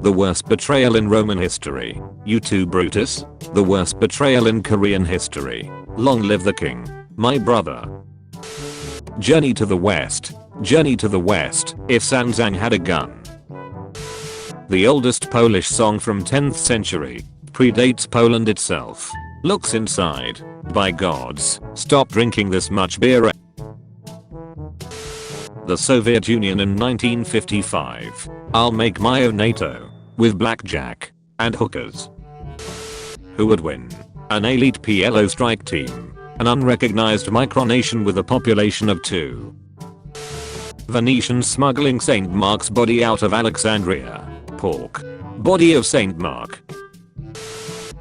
The worst betrayal in Roman history. You too, Brutus? The worst betrayal in Korean history. Long live the king, my brother. Journey to the West. Journey to the West, if Sanzang had a gun. The oldest Polish song from 10th century. Predates Poland itself. Looks inside. By gods, stop drinking this much beer. The Soviet Union in 1955. I'll make my own NATO. With blackjack. And hookers. Who would win? An elite PLO strike team. An unrecognized micronation with a population of 2. Venetians smuggling St. Mark's body out of Alexandria. Pork. Body of St. Mark.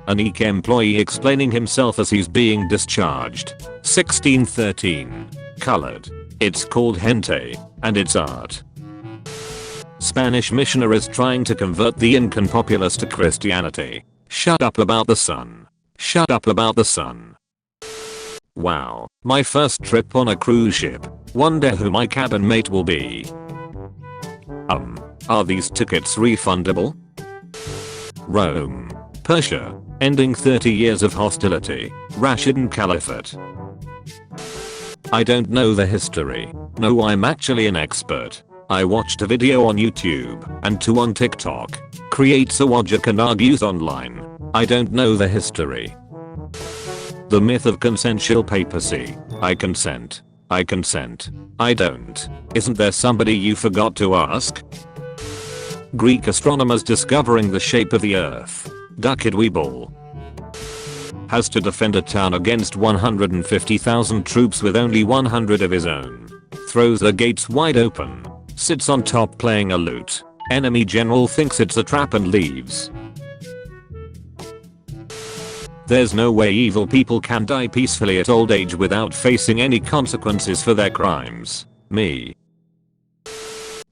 An EK employee explaining himself as he's being discharged. 1613. Colored. It's called hentai, and it's art. Spanish missionaries trying to convert the Incan populace to Christianity. Shut up about the sun. Shut up about the sun. Wow, my first trip on a cruise ship. Wonder who my cabin mate will be. Are these tickets refundable? Rome. Persia. Ending 30 years of hostility. Rashidun Caliphate. I don't know the history. No, I'm actually an expert. I watched a video on YouTube and 2 on TikTok. Creates a logic and argues online. I don't know the history. The myth of consensual papacy. I consent. I consent. I don't. Isn't there somebody you forgot to ask? Greek astronomers discovering the shape of the earth. Duckhead Weeble. Has to defend a town against 150,000 troops with only 100 of his own. Throws the gates wide open. Sits on top playing a lute. Enemy general thinks it's a trap and leaves. There's no way evil people can die peacefully at old age without facing any consequences for their crimes. Me.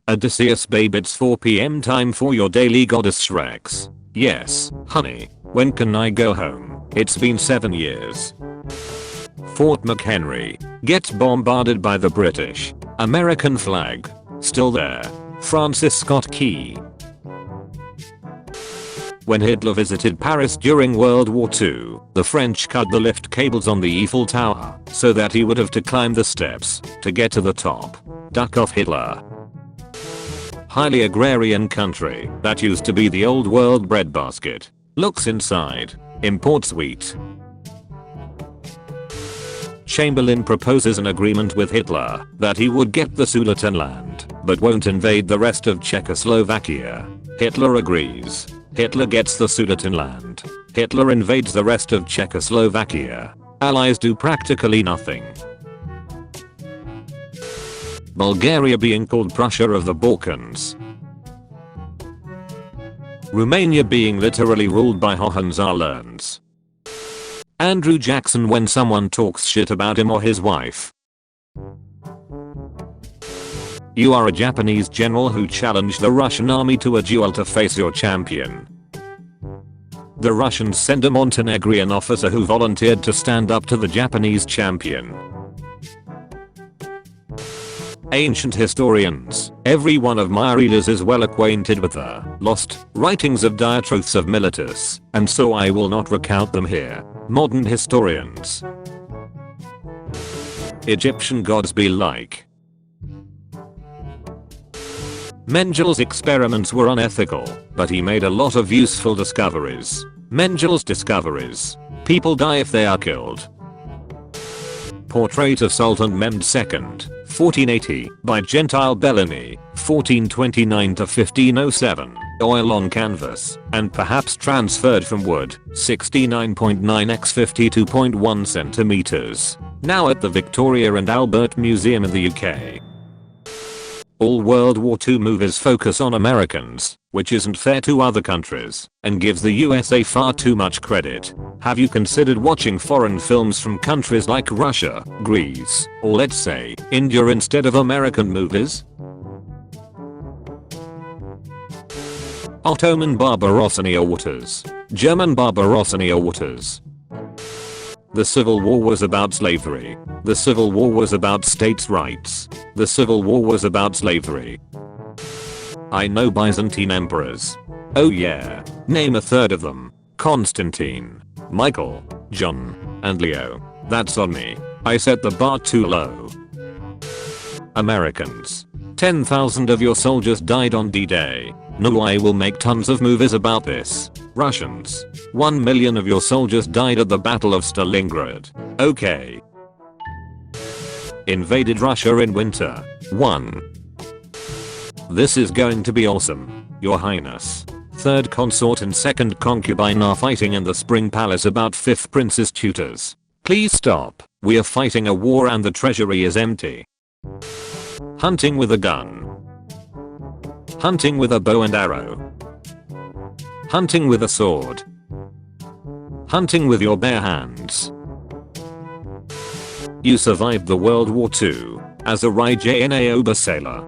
Odysseus babe, it's 4 PM time for your daily goddess Shreks. Yes, honey. When can I go home? It's been 7 years. Fort McHenry. Gets bombarded by the British. American flag. Still there. Francis Scott Key. When Hitler visited Paris during World War II, the French cut the lift cables on the Eiffel Tower so that he would have to climb the steps to get to the top. Duck off, Hitler. Highly agrarian country that used to be the old world breadbasket. Looks inside. Imports wheat. Chamberlain proposes an agreement with Hitler that he would get the Sudetenland but won't invade the rest of Czechoslovakia. Hitler agrees. Hitler gets the Sudetenland. Hitler invades the rest of Czechoslovakia. Allies do practically nothing. Bulgaria being called Prussia of the Balkans. Romania being literally ruled by Hohenzollerns. Andrew Jackson when someone talks shit about him or his wife. You are a Japanese general who challenged the Russian army to a duel to face your champion. The Russians send a Montenegrin officer who volunteered to stand up to the Japanese champion. Ancient historians. Every one of my readers is well acquainted with the lost writings of Diotrophus of Miletus, and so I will not recount them here. Modern historians. Egyptian gods be like. Mengel's experiments were unethical, but he made a lot of useful discoveries. Mengel's discoveries. People die if they are killed. Portrait of Sultan Mehmed II, 1480, by Gentile Bellini, 1429 to 1507, oil on canvas, and perhaps transferred from wood, 69.9 x 52.1 centimeters, now at the Victoria and Albert Museum in the UK. All World War II movies focus on Americans, which isn't fair to other countries, and gives the USA far too much credit. Have you considered watching foreign films from countries like Russia, Greece, or let's say, India instead of American movies? Ottoman Barbarossa waters. German Barbarossa waters. The Civil War was about slavery. The Civil War was about states' rights. The Civil War was about slavery. I know Byzantine emperors. Oh yeah. Name a third of them. Constantine, Michael, John, and Leo. That's on me. I set the bar too low. Americans. 10,000 of your soldiers died on D-Day. No, I will make tons of movies about this. Russians. 1 million of your soldiers died at the Battle of Stalingrad. Okay. Invaded Russia in winter. 1. This is going to be awesome. Your Highness. Third consort and second concubine are fighting in the Spring Palace about fifth prince's tutors. Please stop. We are fighting a war and the treasury is empty. Hunting with a gun. Hunting with a bow and arrow. Hunting with a sword. Hunting with your bare hands. You survived the World War II as a Ryjna Ober sailor.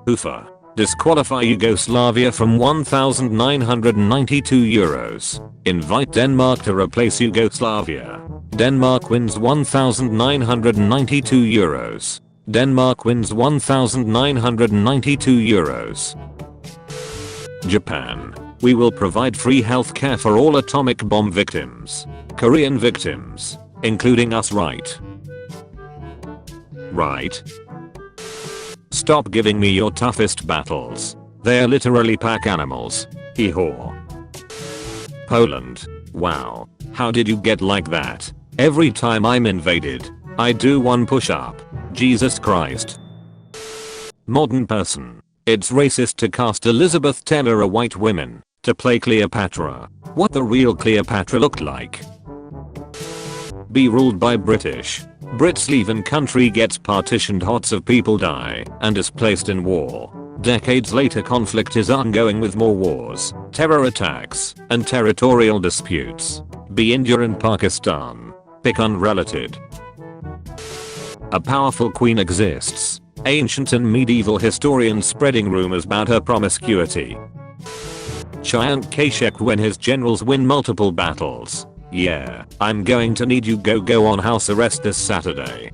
Hoofer. Disqualify Yugoslavia from 1,992 euros. Invite Denmark to replace Yugoslavia. Denmark wins 1,992 euros. Denmark wins 1,992 euros. Japan. We will provide free healthcare for all atomic bomb victims. Korean victims. Including us, right? Right? Stop giving me your toughest battles. They're literally pack animals. Hee-haw. Poland. Wow. How did you get like that? Every time I'm invaded, I do one push-up. Jesus Christ. Modern person. It's racist to cast Elizabeth Taylor, a white woman, to play Cleopatra. What the real Cleopatra looked like. Be ruled by British. Brits leave and country gets partitioned, hots of people die and is placed in war. Decades later, conflict is ongoing with more wars, terror attacks, and territorial disputes. Be India and Pakistan. Pick unrelated. A powerful queen exists. Ancient and medieval historians spreading rumors about her promiscuity. Giant Kashek when his generals win multiple battles. Yeah, I'm going to need you go on house arrest this Saturday.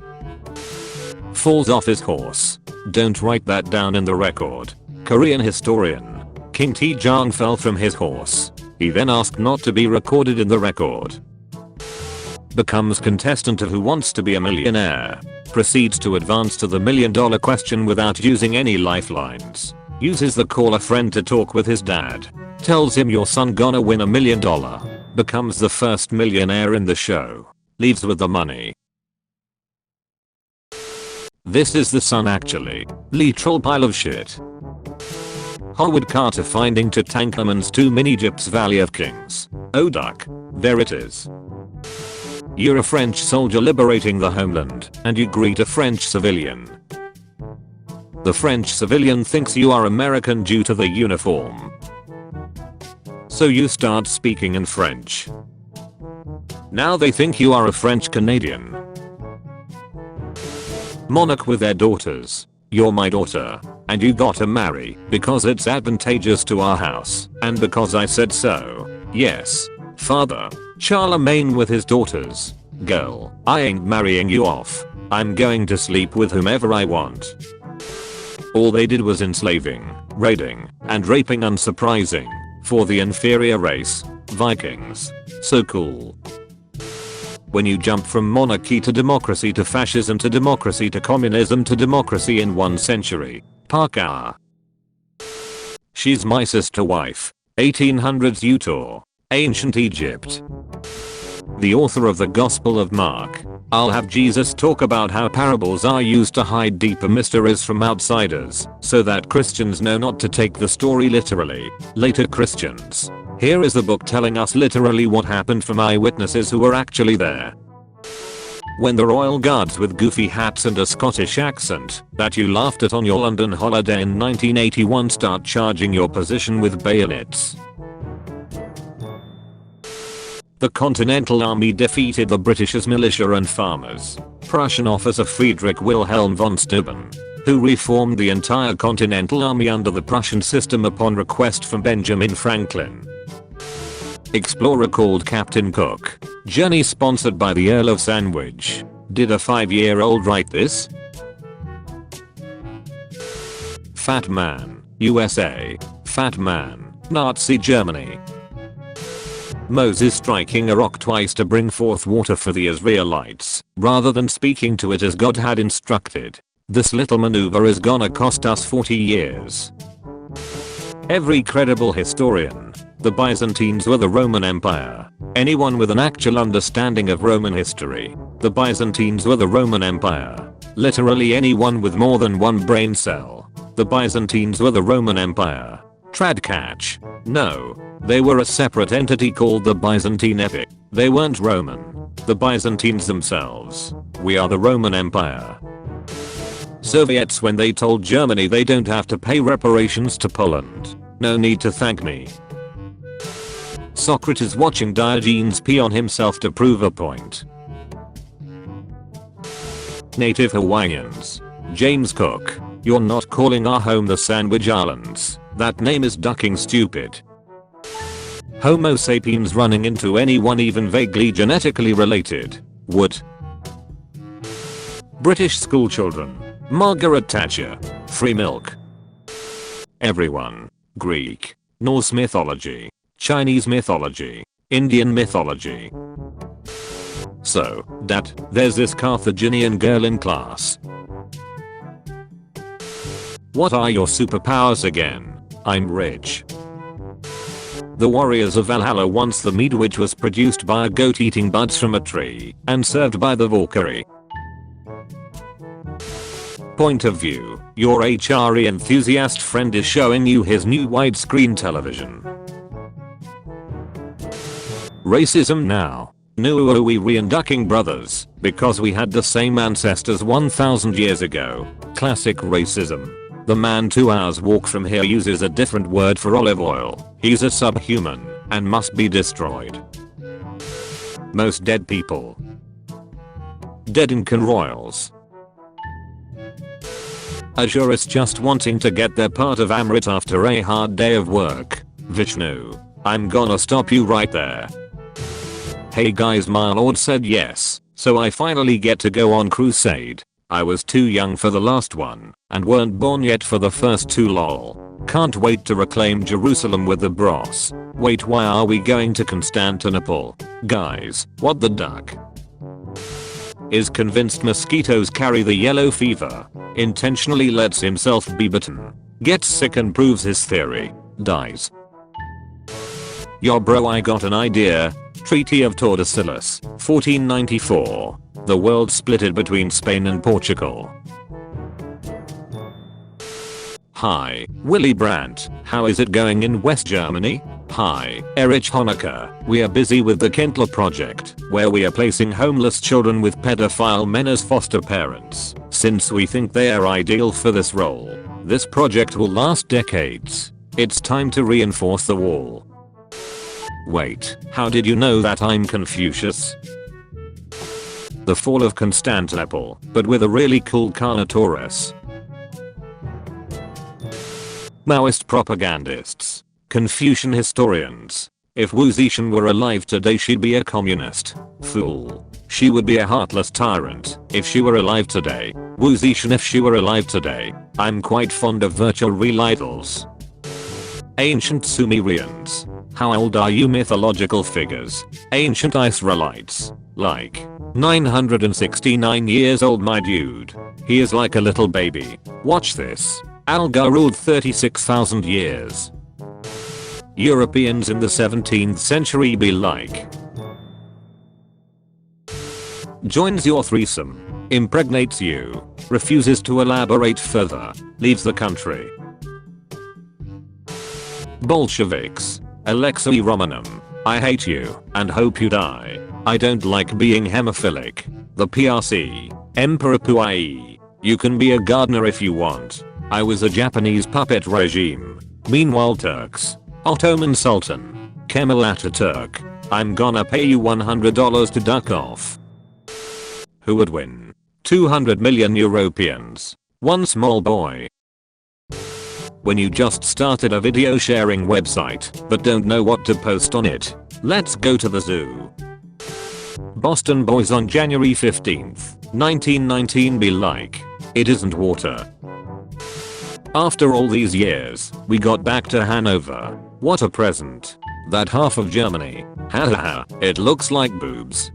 Falls off his horse. Don't write that down in the record. Korean historian. King Taejong fell from his horse. He then asked not to be recorded in the record. Becomes contestant of Who Wants to Be a Millionaire. Proceeds to advance to the $1 million question without using any lifelines. Uses the call a friend to talk with his dad. Tells him your son gonna win $1 million. Becomes the first millionaire in the show. Leaves with the money. This is the son actually. Literal pile of shit. Howard Carter finding Tutankhamun's tomb in Egypt's Valley of Kings. Oh duck. There it is. You're a French soldier liberating the homeland, and you greet a French civilian. The French civilian thinks you are American due to the uniform. So you start speaking in French. Now they think you are a French Canadian. Monarch with their daughters. You're my daughter, and you gotta marry because it's advantageous to our house, and because I said so. Yes. Father. Charlemagne with his daughters. Girl, I ain't marrying you off. I'm going to sleep with whomever I want. All they did was enslaving, raiding, and raping, unsurprising. For the inferior race, Vikings. So cool. When you jump from monarchy to democracy to fascism to democracy to communism to democracy in 1 century. Parker. She's my sister wife. 1800s Utah. Ancient Egypt. The author of the Gospel of Mark. I'll have Jesus talk about how parables are used to hide deeper mysteries from outsiders, so that Christians know not to take the story literally. Later Christians. Here is the book telling us literally what happened from eyewitnesses who were actually there. When the royal guards with goofy hats and a Scottish accent that you laughed at on your London holiday in 1981 start charging your position with bayonets. The Continental Army defeated the British's militia and farmers. Prussian officer Friedrich Wilhelm von Steuben, who reformed the entire Continental Army under the Prussian system upon request from Benjamin Franklin. Explorer called Captain Cook. Journey sponsored by the Earl of Sandwich. Did a 5-year-old write this? Fat man, USA. Fat man, Nazi Germany. Moses striking a rock twice to bring forth water for the Israelites, rather than speaking to it as God had instructed. This little maneuver is gonna cost us 40 years. Every credible historian. The Byzantines were the Roman Empire. Anyone with an actual understanding of Roman history. The Byzantines were the Roman Empire. Literally anyone with more than one brain cell. The Byzantines were the Roman Empire. Trad catch. No. They were a separate entity called the Byzantine Epic. They weren't Roman. The Byzantines themselves. We are the Roman Empire. Soviets when they told Germany they don't have to pay reparations to Poland. No need to thank me. Socrates watching Diogenes pee on himself to prove a point. Native Hawaiians. James Cook. You're not calling our home the Sandwich Islands. That name is ducking stupid. Homo sapiens running into anyone even vaguely genetically related. Would. British schoolchildren. Margaret Thatcher. Free milk. Everyone. Greek. Norse mythology. Chinese mythology. Indian mythology. So, Dad, there's this Carthaginian girl in class. What are your superpowers again? I'm rich. The warriors of Valhalla once the meat which was produced by a goat eating buds from a tree and served by the Valkyrie. Point of view, your HRE enthusiast friend is showing you his new widescreen television. Racism now. No, are we reinducting brothers because we had the same ancestors 1000 years ago? Classic racism. The man 2 hours walk from here uses a different word for olive oil. He's a subhuman and must be destroyed. Most dead people. Dead Incan royals. A jurist just wanting to get their part of Amrit after a hard day of work. Vishnu. I'm gonna stop you right there. Hey guys, my lord said yes, so I finally get to go on Crusade. I was too young for the last one, and weren't born yet for the first two lol. Can't wait to reclaim Jerusalem with the bros. Wait, why are we going to Constantinople? Guys, what the duck? Is convinced mosquitoes carry the yellow fever. Intentionally lets himself be bitten. Gets sick and proves his theory. Dies. Yo bro, I got an idea. Treaty of Tordesillas, 1494. The world splitted between Spain and Portugal. Hi, Willy Brandt. How is it going in West Germany? Hi, Erich Honecker. We are busy with the Kindler project, where we are placing homeless children with pedophile men as foster parents, since we think they are ideal for this role. This project will last decades. It's time to reinforce the wall. Wait, how did you know that I'm Confucius? The fall of Constantinople, but with a really cool Carnotaurus. Maoist propagandists. Confucian historians. If Wu Zetian were alive today, she'd be a communist. Fool. She would be a heartless tyrant if she were alive today. Wu Zetian if she were alive today. I'm quite fond of virtual real idols. Ancient Sumerians. How old are you mythological figures? Ancient Israelites. Like 969 years old, my dude. He is like a little baby. Watch this. Alga ruled 36,000 years. Europeans in the 17th century be like. Joins your threesome. Impregnates you. Refuses to elaborate further. Leaves the country. Bolsheviks. Alexei Romanom. I hate you and hope you die. I don't like being hemophilic. The PRC. Emperor Puai. You can be a gardener if you want. I was a Japanese puppet regime. Meanwhile Turks. Ottoman Sultan. Kemal Ataturk. I'm gonna pay you $100 to duck off. Who would win? 200 million Europeans. One small boy. When you just started a video sharing website but don't know what to post on it. Let's go to the zoo. Boston boys on January 15th, 1919 be like. It isn't water. After all these years, we got back to Hanover. What a present. That half of Germany. Hahaha, it looks like boobs.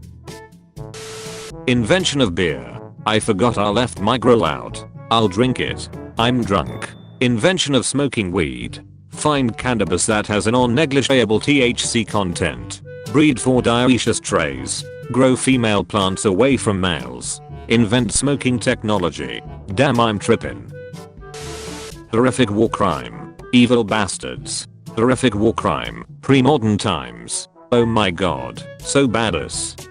Invention of beer. I forgot I left my grill out. I'll drink it. I'm drunk. Invention of smoking weed. Find cannabis that has a non-negligible THC content. Breed for dioecious trays. Grow female plants away from males. Invent smoking technology. Damn, I'm trippin'. Horrific war crime. Evil bastards. Horrific war crime. Pre-modern times. Oh my god. So badass.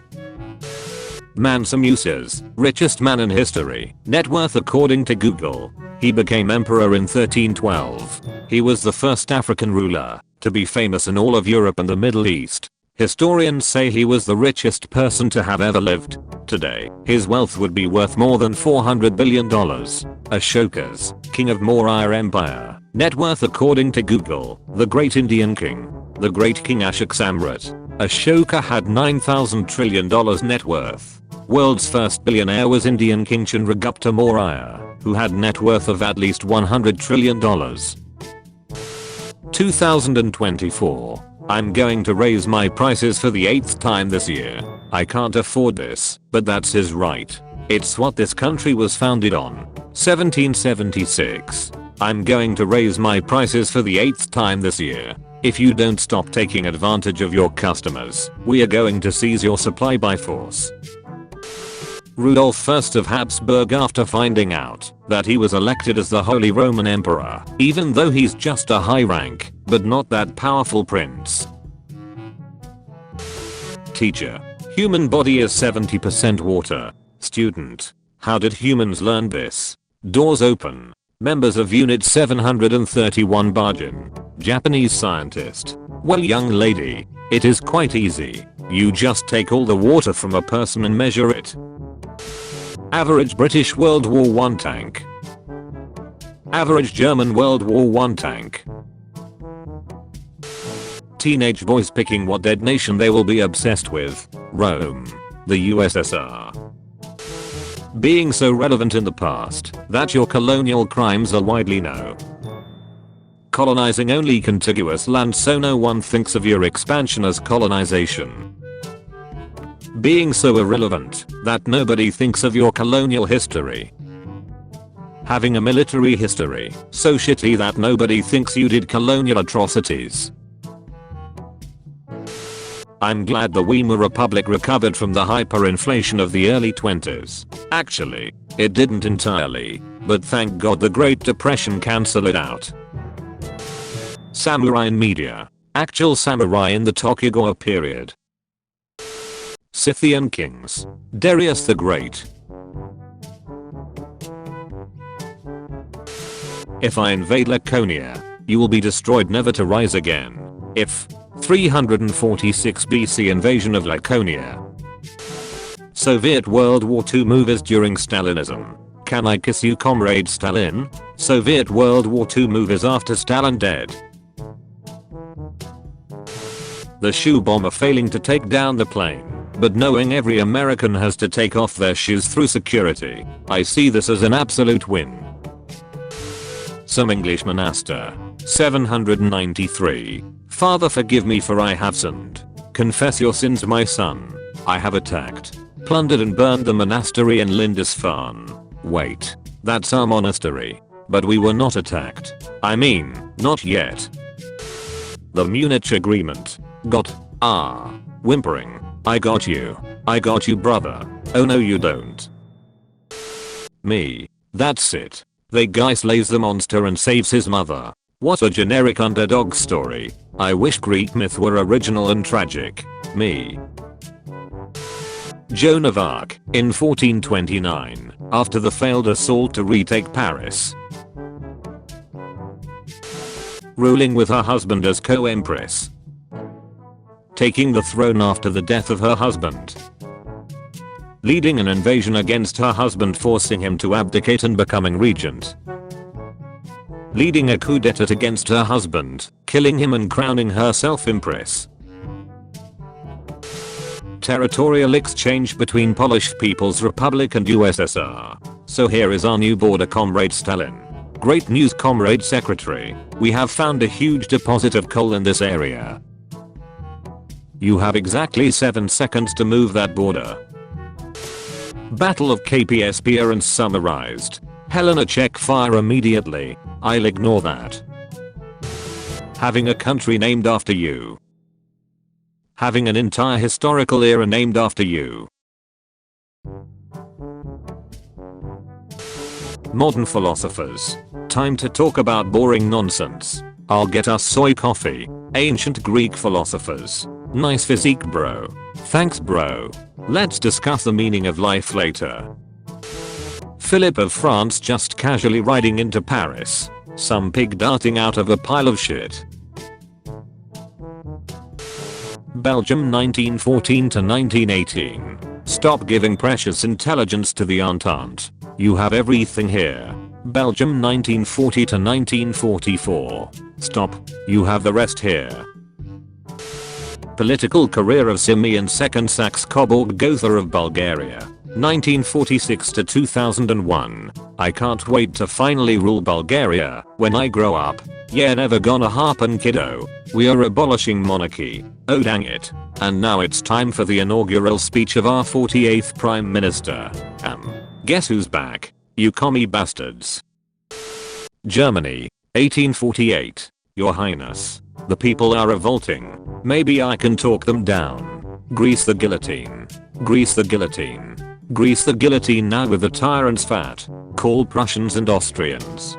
Mansa Musa's richest man in history. Net worth according to Google. He became emperor in 1312. He was the first African ruler to be famous in all of Europe and the Middle East. Historians say he was the richest person to have ever lived. Today, his wealth would be worth more than $400 billion. Ashoka's king of Maurya Empire. Net worth according to Google. The Great Indian King. The Great King Ashok Samrat. Ashoka had $9,000 trillion net worth. World's first billionaire was Indian King Chandragupta Maurya, who had net worth of at least $100 trillion. 2024. I'm going to raise my prices for the 8th time this year. I can't afford this, but that's his right. It's what this country was founded on. 1776. I'm going to raise my prices for the 8th time this year. If you don't stop taking advantage of your customers, we are going to seize your supply by force. Rudolf I of Habsburg, after finding out that he was elected as the Holy Roman Emperor, even though he's just a high rank, but not that powerful prince. Teacher. Human body is 70% water. Student. How did humans learn this? Doors open. Members of Unit 731 Bargain. Japanese scientist. Well, young lady, it is quite easy. You just take all the water from a person and measure it. Average British World War I tank. Average German World War I tank. Teenage boys picking what dead nation they will be obsessed with. Rome. The USSR. Being so relevant in the past that your colonial crimes are widely known. Colonizing only contiguous land so no one thinks of your expansion as colonization. Being so irrelevant that nobody thinks of your colonial history. Having a military history so shitty that nobody thinks you did colonial atrocities. I'm glad the Weimar Republic recovered from the hyperinflation of the early 20s. Actually, it didn't entirely, but thank God the Great Depression cancelled it out. Samurai in media. Actual samurai in the Tokugawa period. Scythian kings. Darius the Great. If I invade Laconia, you will be destroyed never to rise again. If 346 BC invasion of Laconia. Soviet World War II movies during Stalinism. Can I kiss you, Comrade Stalin? Soviet World War II movies after Stalin dead. The shoe bomber failing to take down the plane, but knowing every American has to take off their shoes through security. I see this as an absolute win. Some English monaster. 793. Father, forgive me, for I have sinned. Confess your sins, my son. I have attacked, plundered and burned the monastery in Lindisfarne. Wait, that's our monastery. But we were not attacked. I mean, not yet. The Munich Agreement. Got. Whimpering. I got you, brother. Oh no you don't. Me. That's it. The guy slays the monster and saves his mother. What a generic underdog story. I wish Greek myth were original and tragic. Me. Joan of Arc, in 1429, after the failed assault to retake Paris. Ruling with her husband as co-empress. Taking the throne after the death of her husband. Leading an invasion against her husband, forcing him to abdicate and becoming regent. Leading a coup d'etat against her husband, killing him and crowning herself empress. Territorial exchange between Polish People's Republic and USSR. So here is our new border, Comrade Stalin. Great news, Comrade Secretary. We have found a huge deposit of coal in this area. You have exactly 7 seconds to move that border. Battle of Cape summarized. Helena, check fire immediately. I'll ignore that. Having a country named after you. Having an entire historical era named after you. Modern philosophers. Time to talk about boring nonsense. I'll get us soy coffee. Ancient Greek philosophers. Nice physique, bro. Thanks, bro. Let's discuss the meaning of life later. Philip of France just casually riding into Paris. Some pig darting out of a pile of shit. Belgium 1914 to 1918. Stop giving precious intelligence to the Entente. You have everything here. Belgium 1940 to 1944. Stop. You have the rest here. Political career of Simeon II Saxe-Coburg Gotha of Bulgaria. 1946 to 2001. I can't wait to finally rule Bulgaria when I grow up. Yeah, never gonna happen, kiddo. We are abolishing monarchy. Oh dang it. And now it's time for the inaugural speech of our 48th Prime Minister. Guess who's back? You commie bastards. Germany, 1848. Your Highness. The people are revolting. Maybe I can talk them down. Grease the guillotine. Grease the guillotine. Grease the guillotine now with the tyrants fat. Call Prussians and Austrians.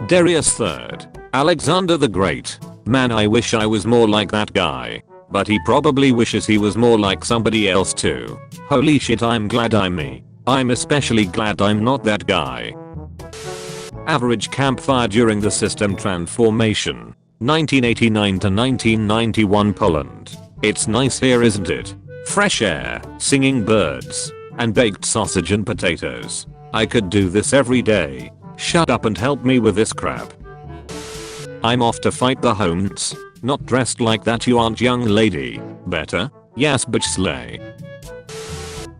Darius III. Alexander the Great. Man, I wish I was more like that guy. But he probably wishes he was more like somebody else too. Holy shit, I'm glad I'm me. I'm especially glad I'm not that guy. Average campfire during the system transformation. 1989 to 1991 Poland. It's nice here, isn't it? Fresh air, singing birds, and baked sausage and potatoes. I could do this every day. Shut up and help me with this crap. I'm off to fight the Huns. Not dressed like that, you aren't, young lady. Better? Yes, bitch, slay.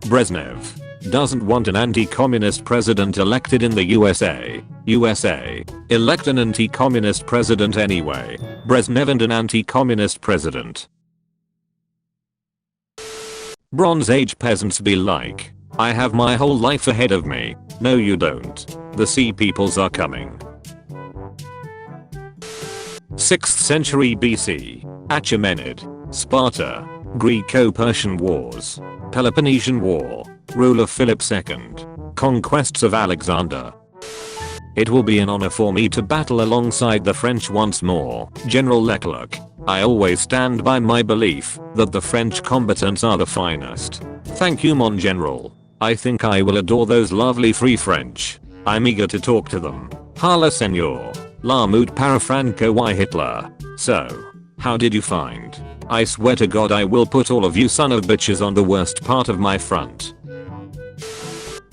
Brezhnev doesn't want an anti-communist president elected in the USA. Elect an anti-communist president anyway. Brezhnev and an anti-communist president. Bronze Age peasants be like, I have my whole life ahead of me. No, you don't. The sea peoples are coming. 6th century BC. Achaemenid, Sparta, Greco-Persian Wars, Peloponnesian War, rule of Philip II, conquests of Alexander. It will be an honor for me to battle alongside the French once more. General Leclerc. I always stand by my belief that the French combatants are the finest. Thank you, mon general. I think I will adore those lovely free French. I'm eager to talk to them. Hala senor. La mood para Franco y Hitler. So, how did you find? I swear to God I will put all of you son of bitches on the worst part of my front.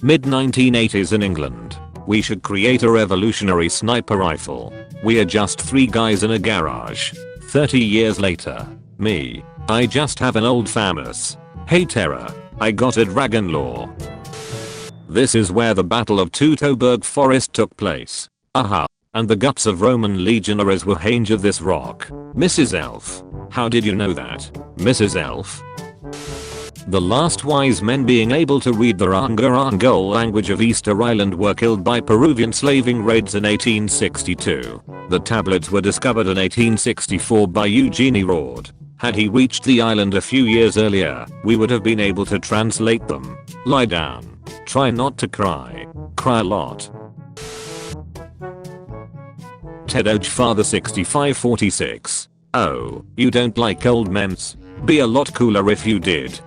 Mid 1980s in England. We should create a revolutionary sniper rifle. We are just 3 guys in a garage. 30 years later. Me. I just have an old famous. Hey Terror. I got a dragon law. This is where the Battle of Teutoburg Forest took place. Aha. And the guts of Roman legionaries were hanged of this rock. Mrs. Elf. How did you know that, Mrs. Elf? The last wise men being able to read the Rangarangol language of Easter Island were killed by Peruvian slaving raids in 1862. The tablets were discovered in 1864 by Eugene Rord. Had he reached the island a few years earlier, we would have been able to translate them. Lie down. Try not to cry. Cry a lot. Ted Oge Father 6546. Oh, you don't like old memes? Be a lot cooler if you did.